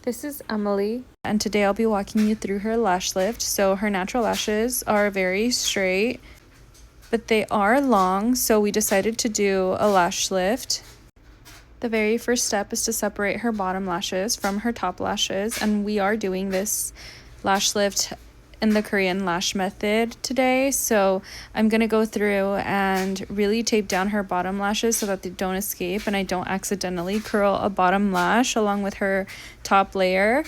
This is Emily, and today I'll be walking you through her lash lift. So her natural lashes are very straight, but they are long, so we decided to do a lash lift. The very first step is to separate her bottom lashes from her top lashes, and we are doing this lash lift in the Korean lash method today. So I'm going to go through and really tape down her bottom lashes so that they don't escape and I don't accidentally curl a bottom lash along with her top layer.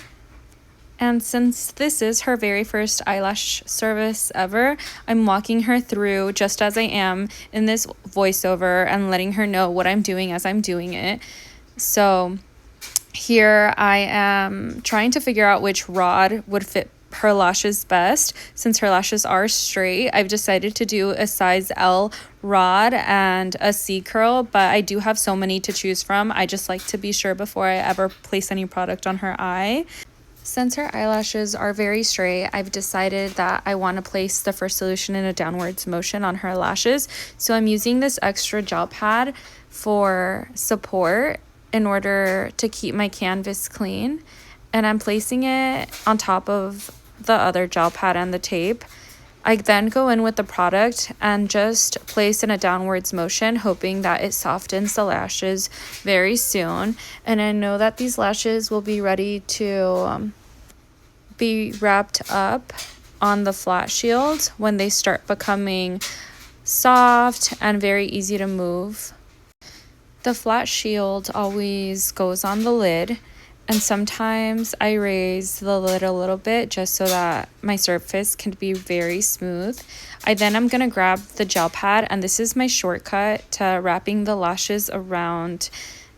And since this is her very first eyelash service ever, I'm walking her through just as I am in this voiceover and letting her know what I'm doing as I'm doing it. So here I am trying to figure out which rod would fit her lashes best. Since her lashes are straight, I've decided to do a size L rod and a C curl, but I do have so many to choose from. I just like to be sure before I ever place any product on her eye. Since her eyelashes are very straight, I've decided that I want to place the first solution in a downwards motion on her lashes. So I'm using this extra gel pad for support in order to keep my canvas clean. And I'm placing it on top of the other gel pad and the tape. I then go in with the product and just place in a downwards motion, hoping that it softens the lashes very soon. And I know that these lashes will be ready to be wrapped up on the flat shield when they start becoming soft and very easy to move. The flat shield always goes on the lid, and sometimes I raise the lid a little bit just so that my surface can be very smooth. Then I'm going to grab the gel pad, and this is my shortcut to wrapping the lashes around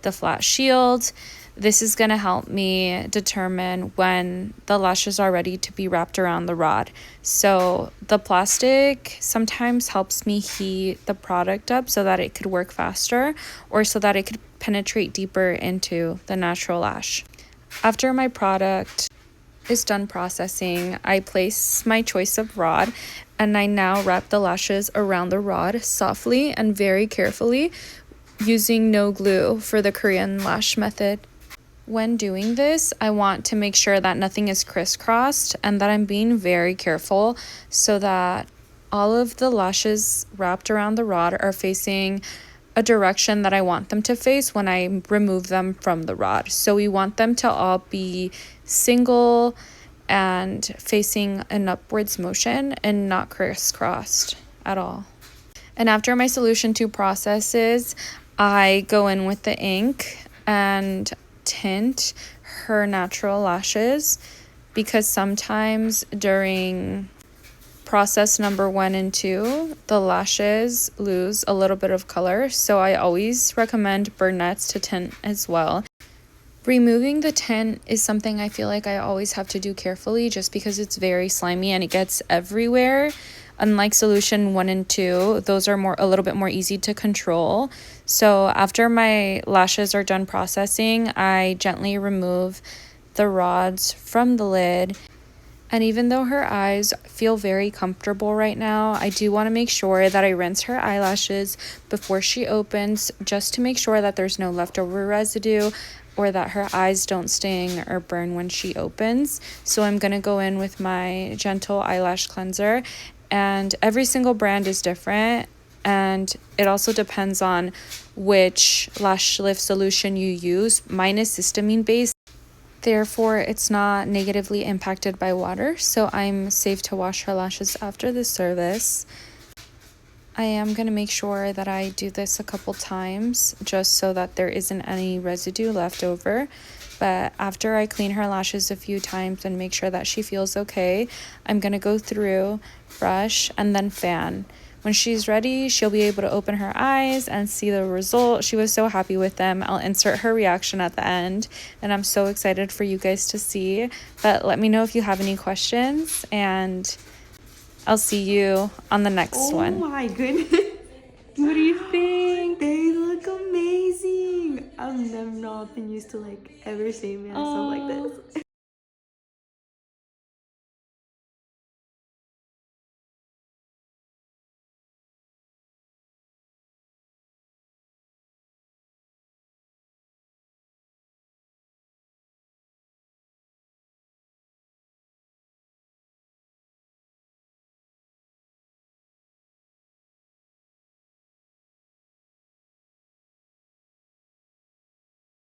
the flat shield. This is going to help me determine when the lashes are ready to be wrapped around the rod. So the plastic sometimes helps me heat the product up so that it could work faster or so that it could penetrate deeper into the natural lash. After my product is done processing, I place my choice of rod, and I now wrap the lashes around the rod softly and very carefully using no glue for the Korean lash method. When doing this, I want to make sure that nothing is crisscrossed and that I'm being very careful so that all of the lashes wrapped around the rod are facing a direction that I want them to face when I remove them from the rod. So we want them to all be single and facing an upwards motion and not crisscrossed at all. And after my solution 2 processes, I go in with the ink and tint her natural lashes, because sometimes during process number 1 and 2, the lashes lose a little bit of color, so I always recommend brunettes to tint as well. Removing the tint is something I feel like I always have to do carefully just because it's very slimy and it gets everywhere. Unlike solution 1 and 2, those are a little bit more easy to control. So after my lashes are done processing, I gently remove the rods from the lid. And even though her eyes feel very comfortable right now, I do want to make sure that I rinse her eyelashes before she opens, just to make sure that there's no leftover residue or that her eyes don't sting or burn when she opens. So I'm going to go in with my gentle eyelash cleanser, and every single brand is different, and it also depends on which lash lift solution you use. Mine is histamine based. Therefore, it's not negatively impacted by water, so I'm safe to wash her lashes after this service. I am going to make sure that I do this a couple times just so that there isn't any residue left over. But after I clean her lashes a few times and make sure that she feels okay, I'm going to go through, brush, and then fan. When she's ready, she'll be able to open her eyes and see the result. She was so happy with them. I'll insert her reaction at the end, and I'm so excited for you guys to see. But let me know if you have any questions, and I'll see you on the next one. Oh my goodness. What do you think? They look amazing. I've never not been used to ever seeing myself like this.